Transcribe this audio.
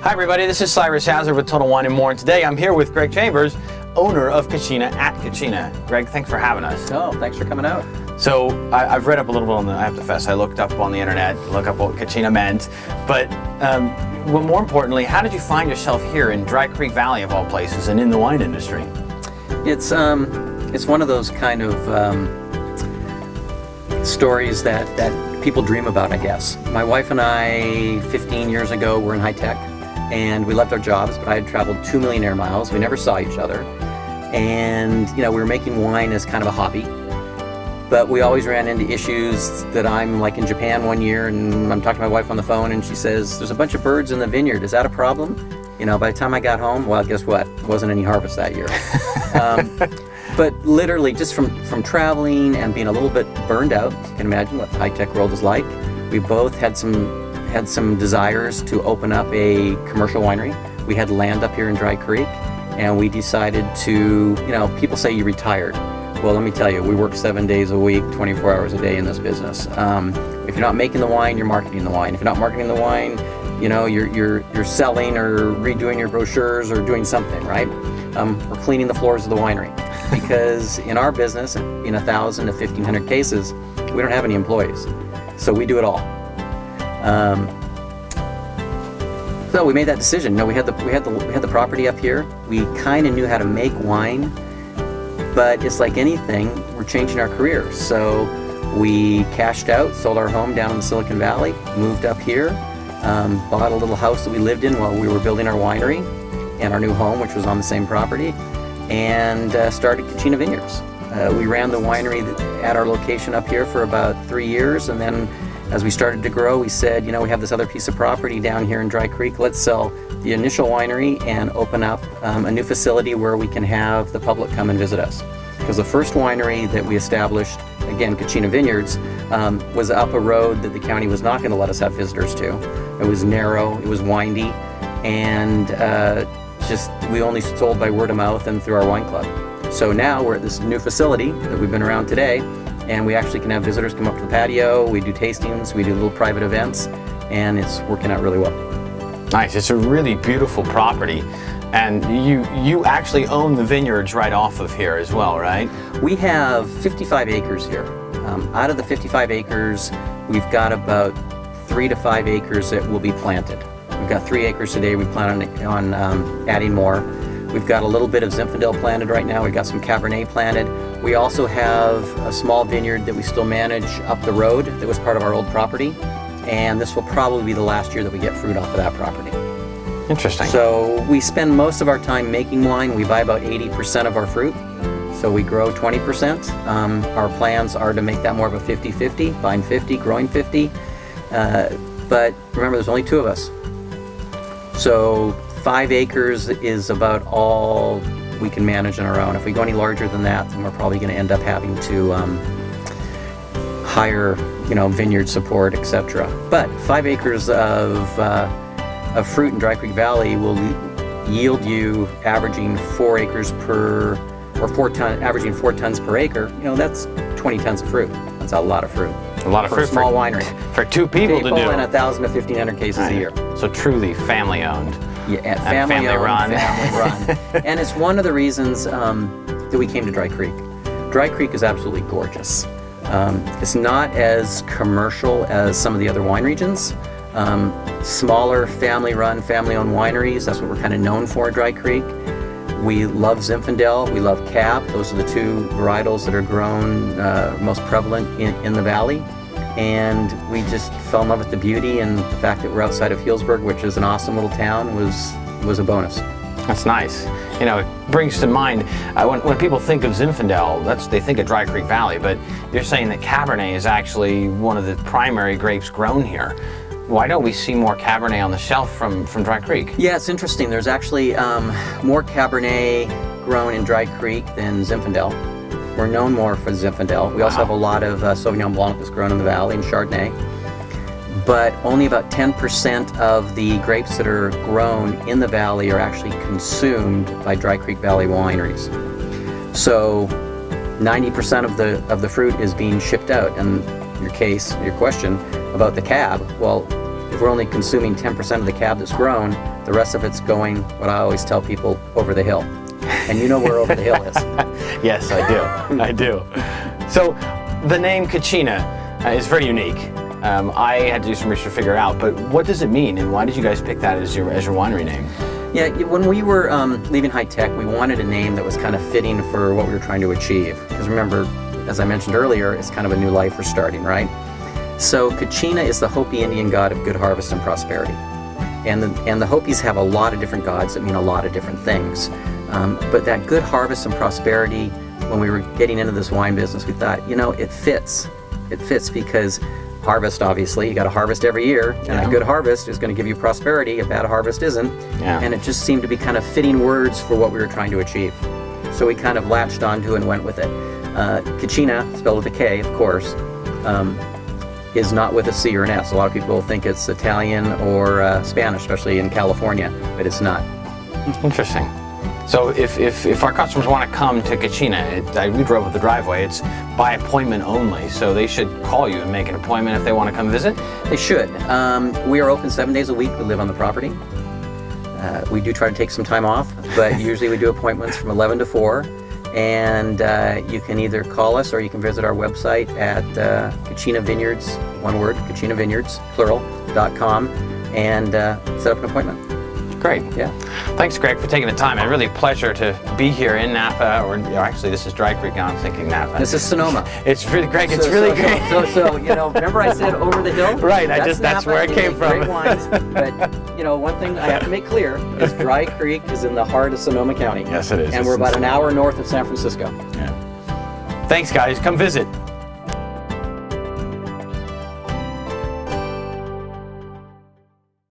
Hi everybody, this is Cyrus Hazzard with Total Wine & More, and today I'm here with Greg Chambers, owner of Kachina at Kachina. Greg, thanks for having us. Oh, thanks for coming out. So I've read up a little bit on the, I have to confess, I looked up on the internet, look up what Kachina meant, but well, more importantly, how did you find yourself here in Dry Creek Valley of all places and in the wine industry? It's one of those kind of stories that people dream about, I guess. My wife and I, 15 years ago, were in high tech, and we left our jobs, but I had traveled 2 million air miles. We never saw each other. And, you know, we were making wine as kind of a hobby, but we always ran into issues that I'm like in Japan one year, and I'm talking to my wife on the phone, and she says, there's a bunch of birds in the vineyard. Is that a problem? You know, by the time I got home, well, guess what? Wasn't any harvest that year. But literally, just from traveling and being a little bit burned out, you can imagine what the high-tech world is like. We both had some desires to open up a commercial winery. We had land up here in Dry Creek, and we decided to, you know, people say you retired. Well, let me tell you, we work 7 days a week, 24 hours a day in this business. If you're not making the wine, you're marketing the wine. If you're not marketing the wine, you know, you're selling or redoing your brochures or doing something, right? Or cleaning the floors of the winery. Because in our business, in 1,000 to 1,500 cases, we don't have any employees. So we do it all. So we made that decision. You know, we had the property up here. We kind of knew how to make wine, but it's like anything, we're changing our careers. So we cashed out, sold our home down in the Silicon Valley, moved up here, bought a little house that we lived in while we were building our winery and our new home, which was on the same property, and started Kachina Vineyards. We ran the winery at our location up here for about 3 years, and then as we started to grow, we said, you know, we have this other piece of property down here in Dry Creek. Let's sell the initial winery and open up a new facility where we can have the public come and visit us. Because the first winery that we established, again, Kachina Vineyards, was up a road that the county was not going to let us have visitors to. It was narrow, it was windy, and we only sold by word of mouth and through our wine club. So now we're at this new facility that we've been around today, and we actually can have visitors come up to the patio, we do tastings, we do little private events, and it's working out really well. Nice, it's a really beautiful property. And you actually own the vineyards right off of here as well, right? We have 55 acres here. Out of the 55 acres, we've got about 3 to 5 acres that will be planted. We've got 3 acres today. We plan on adding more. We've got a little bit of Zinfandel planted right now. We've got some Cabernet planted. We also have a small vineyard that we still manage up the road that was part of our old property. And this will probably be the last year that we get fruit off of that property. Interesting. So we spend most of our time making wine. We buy about 80% of our fruit. So we grow 20%. Our plans are to make that more of a 50-50, buying 50, growing 50. But remember, there's only 2 of us. So 5 acres is about all we can manage on our own. If we go any larger than that, then we're probably going to end up having to hire, you know, vineyard support, etc. But 5 acres of fruit in Dry Creek Valley will yield you averaging 4 acres per, or 4 ton, averaging 4 tons per acre. You know, that's 20 tons of fruit. That's a lot of fruit. A lot of fruit for a small winery. For 2 people to do. And 1,000 to 1,500 cases a year. So truly family owned. Yeah, family run. Family run. And it's one of the reasons that we came to Dry Creek. Dry Creek is absolutely gorgeous. It's not as commercial as some of the other wine regions. Smaller family-run, family-owned wineries, that's what we're kind of known for at Dry Creek. We love Zinfandel, we love Cab. Those are the 2 varietals that are grown most prevalent in the valley. And we just fell in love with the beauty, and the fact that we're outside of Healdsburg, which is an awesome little town, was a bonus. That's nice. You know, it brings to mind, when people think of Zinfandel, they think of Dry Creek Valley, but you're saying that Cabernet is actually one of the primary grapes grown here. Why don't we see more Cabernet on the shelf from Dry Creek? Yeah, it's interesting. There's actually more Cabernet grown in Dry Creek than Zinfandel. We're known more for Zinfandel. We also have a lot of Sauvignon Blanc that's grown in the valley and Chardonnay. But only about 10% of the grapes that are grown in the valley are actually consumed by Dry Creek Valley wineries. So 90% of the fruit is being shipped out. And your question about the Cab, well, if we're only consuming 10% of the cab that's grown, the rest of it's going, what I always tell people, over the hill. And you know where over the hill is. Yes, I do. I do. So the name Kachina is very unique. I had to do some research to figure it out, but what does it mean, and why did you guys pick that as your winery name? Yeah, when we were leaving high tech, we wanted a name that was kind of fitting for what we were trying to achieve. Because remember, as I mentioned earlier, it's kind of a new life we're starting, right? So Kachina is the Hopi Indian god of good harvest and prosperity. And the Hopis have a lot of different gods that mean a lot of different things. But that good harvest and prosperity, when we were getting into this wine business, we thought, you know, it fits. It fits because harvest, obviously, you got to harvest every year, and a good harvest is going to give you prosperity. A bad harvest isn't. Yeah. And it just seemed to be kind of fitting words for what we were trying to achieve. So we kind of latched onto it and went with it. Kachina, spelled with a K, of course, is not with a C or an S. A lot of people think it's Italian or Spanish, especially in California, but it's not. Interesting. So if our customers want to come to Kachina, we drove up the driveway, it's by appointment only, so they should call you and make an appointment if they want to come visit? They should. We are open 7 days a week. We live on the property. We do try to take some time off, but usually we do appointments from 11 to 4. And you can either call us or you can visit our website at Kachina Vineyards, one word, Kachina Vineyards, plural.com, and set up an appointment. Great. Yeah. Thanks, Greg, for taking the time. It's really a pleasure to be here in Napa, or actually this is Dry Creek now, I'm thinking Napa. This is Sonoma. It's really, Greg, it's really great. So, you know, remember I said over the hill? Right, that's where it came from. Great wines, but, you know, one thing I have to make clear is Dry Creek is in the heart of Sonoma County. Yes, it is. And we're about an hour north of San Francisco. Yeah. Thanks, guys. Come visit.